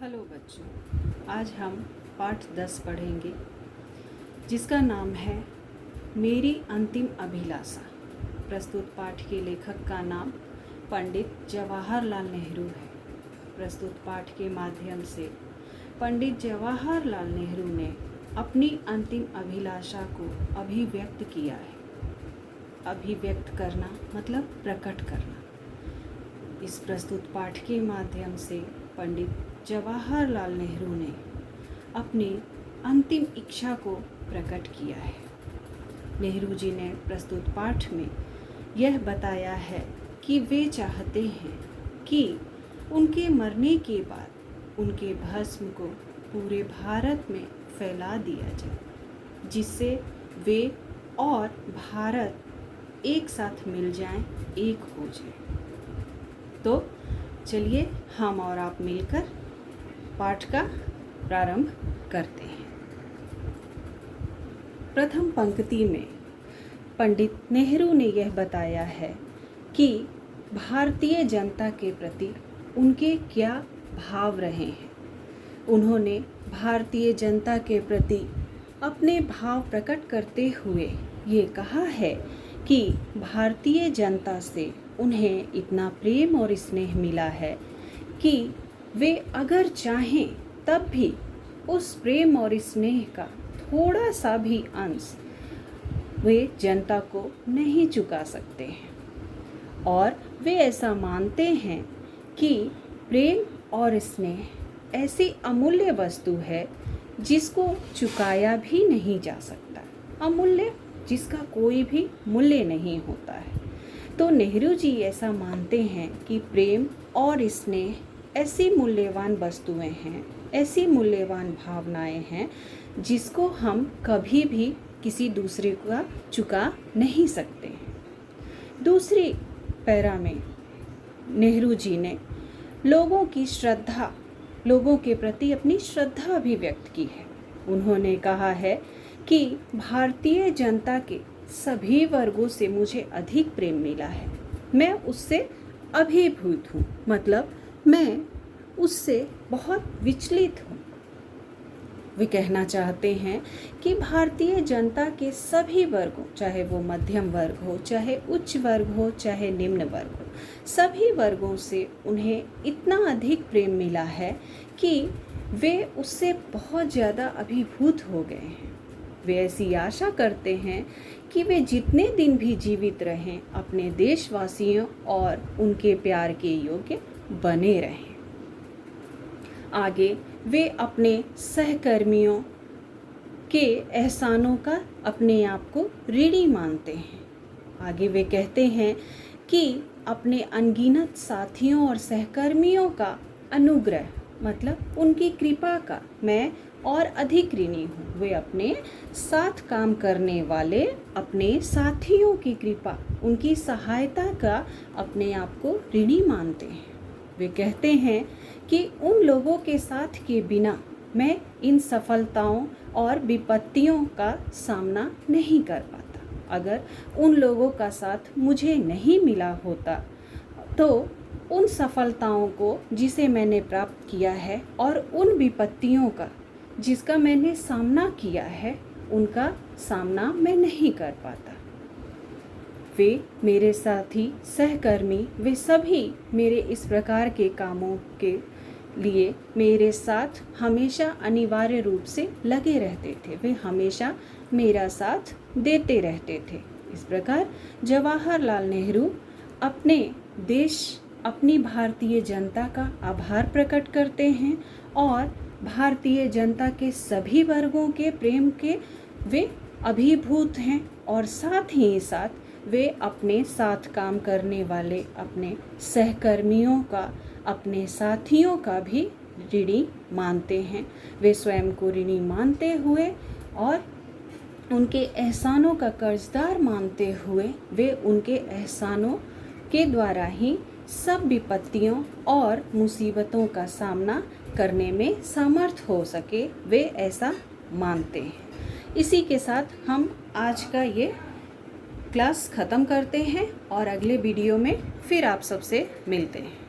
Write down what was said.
Hello बच्चों, आज हम पाठ 10 पढ़ेंगे जिसका नाम है मेरी अंतिम अभिलाषा। प्रस्तुत पाठ के लेखक का नाम पंडित जवाहरलाल नेहरू है। प्रस्तुत पाठ के माध्यम से पंडित जवाहरलाल नेहरू ने अपनी अंतिम अभिलाषा को अभिव्यक्त किया है। अभिव्यक्त करना मतलब प्रकट करना। इस प्रस्तुत पाठ के माध्यम से पंडित जवाहरलाल नेहरू ने अपनी अंतिम इच्छा को प्रकट किया है। नेहरू जी ने प्रस्तुत पाठ में यह बताया है कि वे चाहते हैं कि उनके मरने के बाद उनके भस्म को पूरे भारत में फैला दिया जाए, जिससे वे और भारत एक साथ मिल जाएं, एक हो जाए। तो चलिए हम और आप मिलकर पाठ का प्रारंभ करते हैं। प्रथम पंक्ति में पंडित नेहरू ने यह बताया है कि भारतीय जनता के प्रति उनके क्या भाव रहे हैं। उन्होंने भारतीय जनता के प्रति अपने भाव प्रकट करते हुए ये कहा है कि भारतीय जनता से उन्हें इतना प्रेम और स्नेह मिला है कि वे अगर चाहें तब भी उस प्रेम और स्नेह का थोड़ा सा भी अंश वे जनता को नहीं चुका सकते हैं। और वे ऐसा मानते हैं कि प्रेम और स्नेह ऐसी अमूल्य वस्तु है जिसको चुकाया भी नहीं जा सकता। अमूल्य जिसका कोई भी मूल्य नहीं होता है। तो नेहरू जी ऐसा मानते हैं कि प्रेम और स्नेह ऐसी मूल्यवान वस्तुएं हैं, ऐसी मूल्यवान भावनाएं हैं जिसको हम कभी भी किसी दूसरे का चुका नहीं सकते हैं। दूसरी पैरा में नेहरू जी ने लोगों की श्रद्धा, लोगों के प्रति अपनी श्रद्धा अभिव्यक्त की है। उन्होंने कहा है कि भारतीय जनता के सभी वर्गों से मुझे अधिक प्रेम मिला है। मैं उससे अभिभूत हूँ, मतलब मैं उससे बहुत विचलित हूँ। वे कहना चाहते हैं कि भारतीय जनता के सभी वर्गों, चाहे वो मध्यम वर्ग हो, चाहे उच्च वर्ग हो, चाहे निम्न वर्ग हो, सभी वर्गों से उन्हें इतना अधिक प्रेम मिला है कि वे उससे बहुत ज़्यादा अभिभूत हो गए हैं। वे ऐसी आशा करते हैं कि वे जितने दिन भी जीवित रहें अपने देशवासियों और उनके प्यार के योग्य बने रहें। आगे वे अपने सहकर्मियों के एहसानों का अपने आप को ऋणी मानते हैं। आगे वे कहते हैं कि अपने अनगिनत साथियों और सहकर्मियों का अनुग्रह मतलब उनकी कृपा का मैं और अधिक ऋणी हूँ। वे अपने साथ काम करने वाले अपने साथियों की कृपा, उनकी सहायता का अपने आप को ऋणी मानते हैं। वे कहते हैं कि उन लोगों के साथ के बिना मैं इन सफलताओं और विपत्तियों का सामना नहीं कर पाता। अगर उन लोगों का साथ मुझे नहीं मिला होता तो उन सफलताओं को जिसे मैंने प्राप्त किया है और उन विपत्तियों का जिसका मैंने सामना किया है, उनका सामना मैं नहीं कर पाता। वे मेरे साथी, सहकर्मी, वे सभी मेरे इस प्रकार के कामों के लिए मेरे साथ हमेशा अनिवार्य रूप से लगे रहते थे। वे हमेशा मेरा साथ देते रहते थे। इस प्रकार जवाहरलाल नेहरू अपने देश, अपनी भारतीय जनता का आभार प्रकट करते हैं और भारतीय जनता के सभी वर्गों के प्रेम के वे अभिभूत हैं और साथ ही साथ वे अपने साथ काम करने वाले अपने सहकर्मियों का, अपने साथियों का भी ऋणी मानते हैं। वे स्वयं को ऋणी मानते हुए और उनके एहसानों का कर्जदार मानते हुए वे उनके एहसानों के द्वारा ही सब विपत्तियों और मुसीबतों का सामना करने में समर्थ हो सके, वे ऐसा मानते हैं। इसी के साथ हम आज का ये क्लास ख़त्म करते हैं और अगले वीडियो में फिर आप सबसे मिलते हैं।